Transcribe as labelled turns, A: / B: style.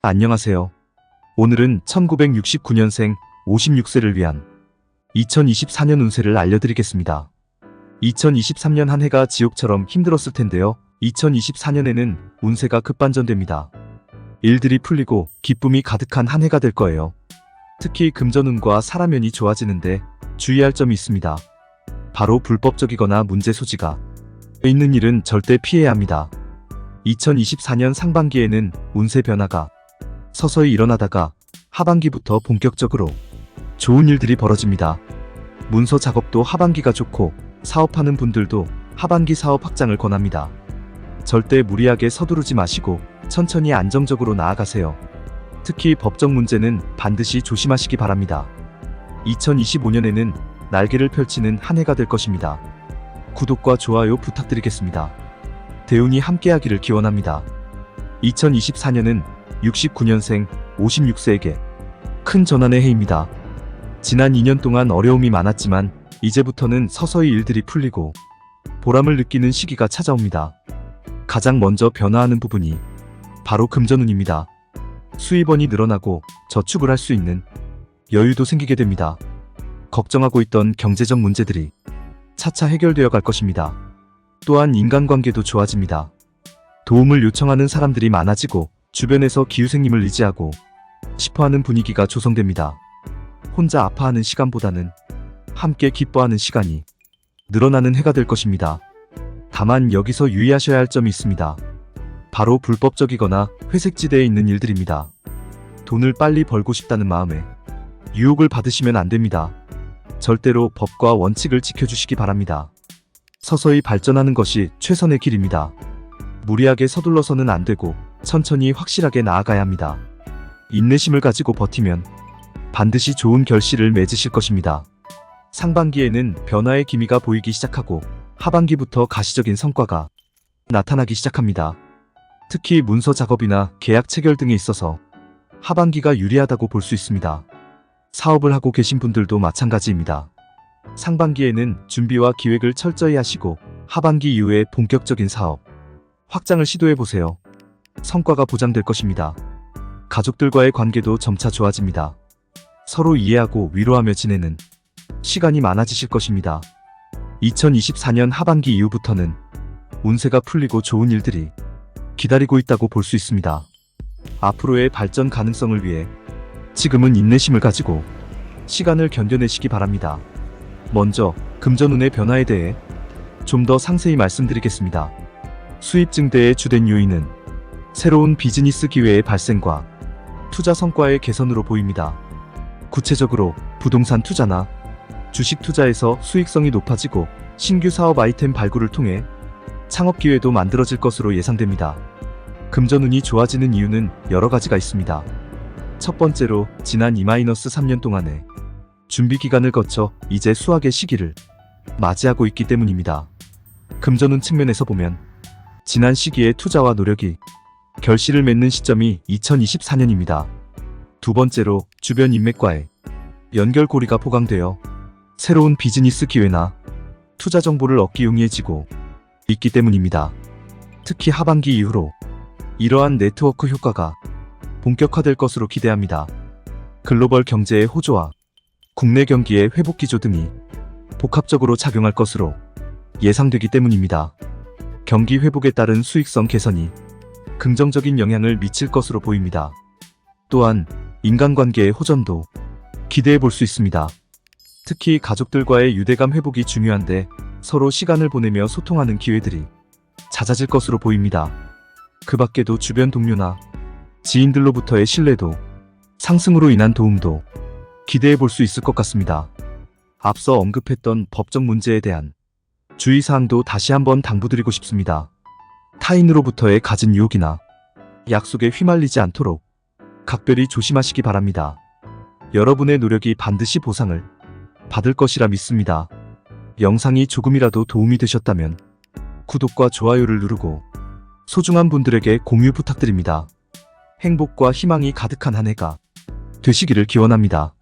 A: 안녕하세요. 오늘은 1969년생 56세를 위한 2024년 운세를 알려드리겠습니다. 2023년 한 해가 지옥처럼 힘들었을 텐데요. 2024년에는 운세가 급반전됩니다. 일들이 풀리고 기쁨이 가득한 한 해가 될 거예요. 특히 금전운과 사람연이 좋아지는데 주의할 점이 있습니다. 바로 불법적이거나 문제 소지가 있는 일은 절대 피해야 합니다. 2024년 상반기에는 운세 변화가 서서히 일어나다가 하반기부터 본격적으로 좋은 일들이 벌어집니다. 문서 작업도 하반기가 좋고 사업하는 분들도 하반기 사업 확장을 권합니다. 절대 무리하게 서두르지 마시고 천천히 안정적으로 나아가세요. 특히 법적 문제는 반드시 조심하시기 바랍니다. 2025년에는 날개를 펼치는 한 해가 될 것입니다. 구독과 좋아요 부탁드리겠습니다. 대운이 함께하기를 기원합니다. 2024년은 69년생 56세에게 큰 전환의 해입니다. 지난 2년 동안 어려움이 많았지만 이제부터는 서서히 일들이 풀리고 보람을 느끼는 시기가 찾아옵니다. 가장 먼저 변화하는 부분이 바로 금전운입니다. 수입원이 늘어나고 저축을 할 수 있는 여유도 생기게 됩니다. 걱정하고 있던 경제적 문제들이 차차 해결되어 갈 것입니다. 또한 인간관계도 좋아집니다. 도움을 요청하는 사람들이 많아지고 주변에서 기후생님을 의지하고 싶어하는 분위기가 조성됩니다. 혼자 아파하는 시간보다는 함께 기뻐하는 시간이 늘어나는 해가 될 것입니다. 다만 여기서 유의하셔야 할 점이 있습니다. 바로 불법적이거나 회색지대에 있는 일들입니다. 돈을 빨리 벌고 싶다는 마음에 유혹을 받으시면 안 됩니다. 절대로 법과 원칙을 지켜주시기 바랍니다. 서서히 발전하는 것이 최선의 길입니다. 무리하게 서둘러서는 안 되고 천천히 확실하게 나아가야 합니다. 인내심을 가지고 버티면 반드시 좋은 결실을 맺으실 것입니다. 상반기에는 변화의 기미가 보이기 시작하고 하반기부터 가시적인 성과가 나타나기 시작합니다. 특히 문서 작업이나 계약 체결 등에 있어서 하반기가 유리하다고 볼 수 있습니다. 사업을 하고 계신 분들도 마찬가지입니다. 상반기에는 준비와 기획을 철저히 하시고 하반기 이후에 본격적인 사업 확장을 시도해보세요. 성과가 보장될 것입니다. 가족들과의 관계도 점차 좋아집니다. 서로 이해하고 위로하며 지내는 시간이 많아지실 것입니다. 2024년 하반기 이후부터는 운세가 풀리고 좋은 일들이 기다리고 있다고 볼 수 있습니다. 앞으로의 발전 가능성을 위해 지금은 인내심을 가지고 시간을 견뎌내시기 바랍니다. 먼저 금전운의 변화에 대해 좀 더 상세히 말씀드리겠습니다. 수입 증대의 주된 요인은 새로운 비즈니스 기회의 발생과 투자 성과의 개선으로 보입니다. 구체적으로 부동산 투자나 주식 투자에서 수익성이 높아지고 신규 사업 아이템 발굴을 통해 창업 기회도 만들어질 것으로 예상됩니다. 금전운이 좋아지는 이유는 여러 가지가 있습니다. 첫 번째로 지난 2-3년 동안의 준비 기간을 거쳐 이제 수확의 시기를 맞이하고 있기 때문입니다. 금전운 측면에서 보면 지난 시기의 투자와 노력이 결실을 맺는 시점이 2024년입니다. 두 번째로 주변 인맥과의 연결고리가 보강되어 새로운 비즈니스 기회나 투자 정보를 얻기 용이해지고 있기 때문입니다. 특히 하반기 이후로 이러한 네트워크 효과가 본격화될 것으로 기대합니다. 글로벌 경제의 호조와 국내 경기의 회복 기조 등이 복합적으로 작용할 것으로 예상되기 때문입니다. 경기 회복에 따른 수익성 개선이 긍정적인 영향을 미칠 것으로 보입니다. 또한 인간관계의 호전도 기대해 볼 수 있습니다. 특히 가족들과의 유대감 회복이 중요한데 서로 시간을 보내며 소통하는 기회들이 잦아질 것으로 보입니다. 그 밖에도 주변 동료나 지인들로부터의 신뢰도 상승으로 인한 도움도 기대해 볼 수 있을 것 같습니다. 앞서 언급했던 법적 문제에 대한 주의사항도 다시 한번 당부드리고 싶습니다. 타인으로부터의 갖은 유혹이나 약속에 휘말리지 않도록 각별히 조심하시기 바랍니다. 여러분의 노력이 반드시 보상을 받을 것이라 믿습니다. 영상이 조금이라도 도움이 되셨다면 구독과 좋아요를 누르고 소중한 분들에게 공유 부탁드립니다. 행복과 희망이 가득한 한 해가 되시기를 기원합니다.